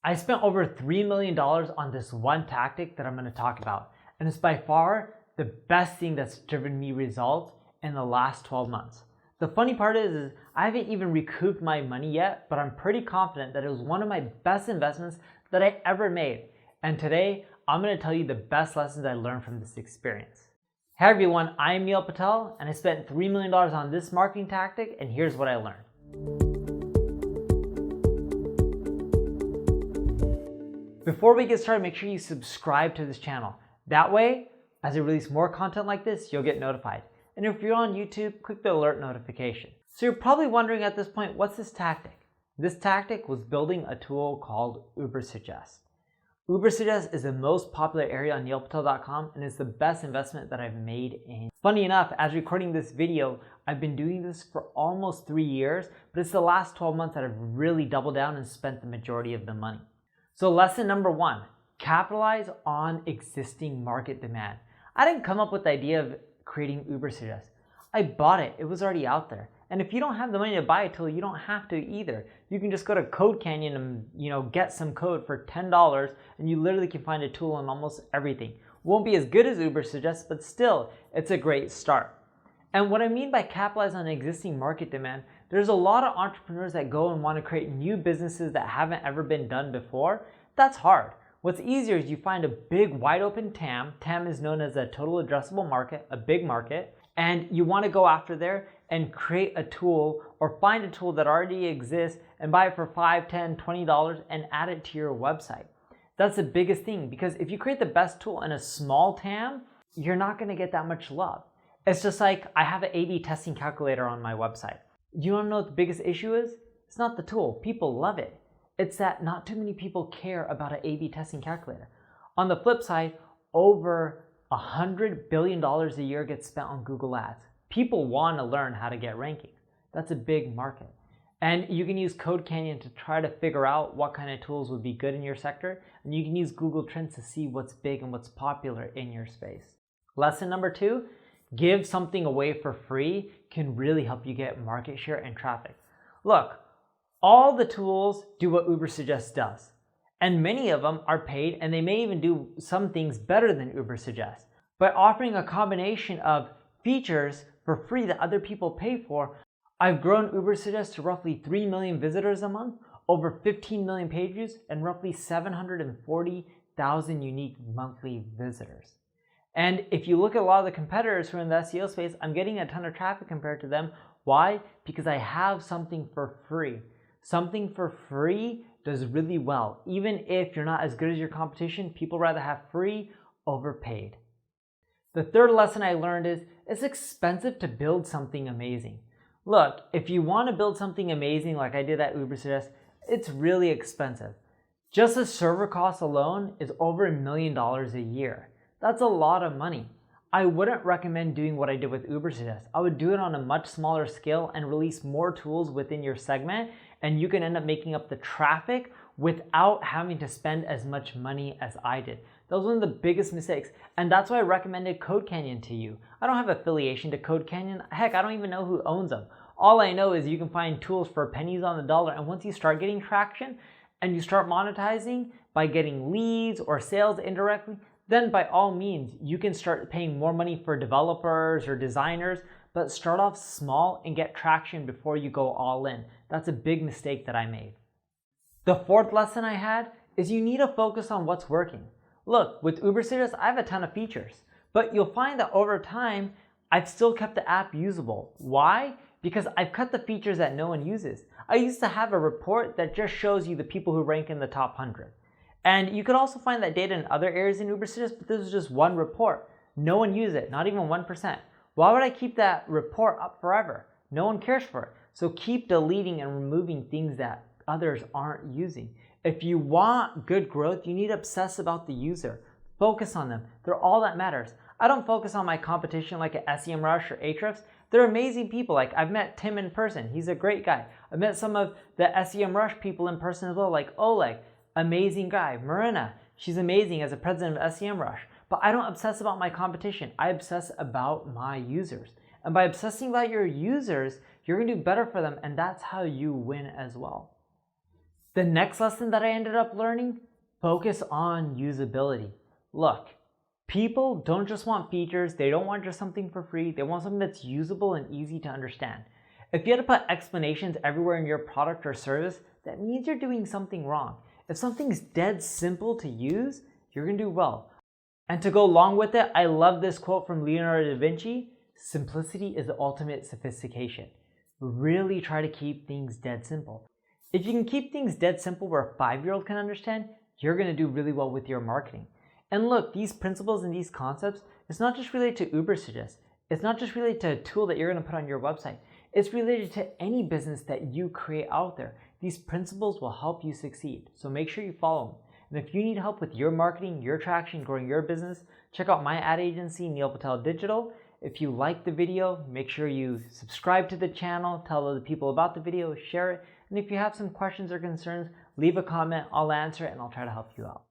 I spent over $3 million on this one tactic that I'm going to talk about, and it's by far the best thing that's driven me results in the last 12 months. The funny part is I haven't even recouped my money yet, but I'm pretty confident that it was one of my best investments that I ever made. And today, I'm going to tell you the best lessons I learned from this experience. Hey everyone, I'm Patel, and I spent $3 million on this marketing tactic, and here's what I learned. Before we get started, make sure you subscribe to this channel. That way, as I release more content like this, you'll get notified. And if you're on YouTube, click the alert notification. So you're probably wondering at this point, what's this tactic? This tactic was building a tool called Ubersuggest. Ubersuggest is the most popular area on neilpatel.com and is the best investment that I've made in. Funny enough, as recording this video, I've been doing this for almost 3 years, but it's the last 12 months that I've really doubled down and spent the majority of the money. So lesson number 1, capitalize on existing market demand. I didn't come up with the idea of creating Ubersuggest. I bought it, it was already out there. And if you don't have the money to buy a tool, you don't have to either. You can just go to Code Canyon and get some code for $10 and you literally can find a tool on almost everything. Won't be as good as Ubersuggest, but still, it's a great start. And what I mean by capitalize on existing market demand, there's a lot of entrepreneurs that go and want to create new businesses that haven't ever been done before. That's hard. What's easier is you find a big wide open TAM. TAM is known as a total addressable market, a big market, and you want to go after there and create a tool or find a tool that already exists and buy it for $5, $10, $20 and add it to your website. That's the biggest thing, because if you create the best tool in a small TAM, you're not going to get that much love. It's just like I have an A/B testing calculator on my website. You want to know what the biggest issue is? It's not the tool. People love it. It's that not too many people care about an A/B testing calculator. On the flip side, over $100 billion a year gets spent on Google Ads. People want to learn how to get rankings. That's a big market. And you can use Code Canyon to try to figure out what kind of tools would be good in your sector. And you can use Google Trends to see what's big and what's popular in your space. Lesson number 2, give something away for free can really help you get market share and traffic. Look, all the tools do what Ubersuggest does. And many of them are paid, and they may even do some things better than Ubersuggest. By offering a combination of features for free that other people pay for, I've grown Ubersuggest to roughly 3 million visitors a month, over 15 million page views, and roughly 740,000 unique monthly visitors. And if you look at a lot of the competitors who are in the SEO space, I'm getting a ton of traffic compared to them. Why? Because I have something for free. Something for free does really well. Even if you're not as good as your competition, people rather have free over paid. The third lesson I learned is it's expensive to build something amazing. Look, if you want to build something amazing like I did at Ubersuggest, it's really expensive. Just the server cost alone is over $1 million a year. That's a lot of money. I wouldn't recommend doing what I did with Ubersuggest. I would do it on a much smaller scale and release more tools within your segment, and you can end up making up the traffic without having to spend as much money as I did. That was one of the biggest mistakes, and that's why I recommended Code Canyon to you. I don't have affiliation to Code Canyon. Heck, I don't even know who owns them. All I know is you can find tools for pennies on the dollar, and once you start getting traction and you start monetizing by getting leads or sales indirectly, then by all means, you can start paying more money for developers or designers, but start off small and get traction before you go all in. That's a big mistake that I made. The fourth lesson I had is you need to focus on what's working. Look, with Ubersuggest, I have a ton of features, but you'll find that over time, I've still kept the app usable. Why? Because I've cut the features that no one uses. I used to have a report that just shows you the people who rank in the top 100. And you could also find that data in other areas in Ubersuggest, but this is just one report. No one uses it, not even 1%. Why would I keep that report up forever? No one cares for it. So keep deleting and removing things that others aren't using. If you want good growth, you need to obsess about the user. Focus on them. They're all that matters. I don't focus on my competition like at SEMrush or Ahrefs. They're amazing people. Like I've met Tim in person. He's a great guy. I've met some of the SEMrush people in person as well, like Oleg. Amazing guy. Marina, she's amazing as a president of SEMrush. But I don't obsess about my competition. I obsess about my users. And by obsessing about your users, you're going to do better for them, and that's how you win as well. The next lesson that I ended up learning, focus on usability. Look, people don't just want features, they don't want just something for free, they want something that's usable and easy to understand. If you had to put explanations everywhere in your product or service, that means you're doing something wrong. If something's dead simple to use, you're gonna do well. And to go along with it, I love this quote from Leonardo da Vinci: simplicity is the ultimate sophistication. Really try to keep things dead simple. If you can keep things dead simple where a 5-year-old can understand, you're gonna do really well with your marketing. And look, these principles and these concepts, it's not just related to Ubersuggest. It's not just related to a tool that you're gonna put on your website. It's related to any business that you create out there. These principles will help you succeed, so make sure you follow them. And if you need help with your marketing, your traction, growing your business, check out my ad agency, Neil Patel Digital. If you like the video, make sure you subscribe to the channel, tell other people about the video, share it, and if you have some questions or concerns, leave a comment, I'll answer it, and I'll try to help you out.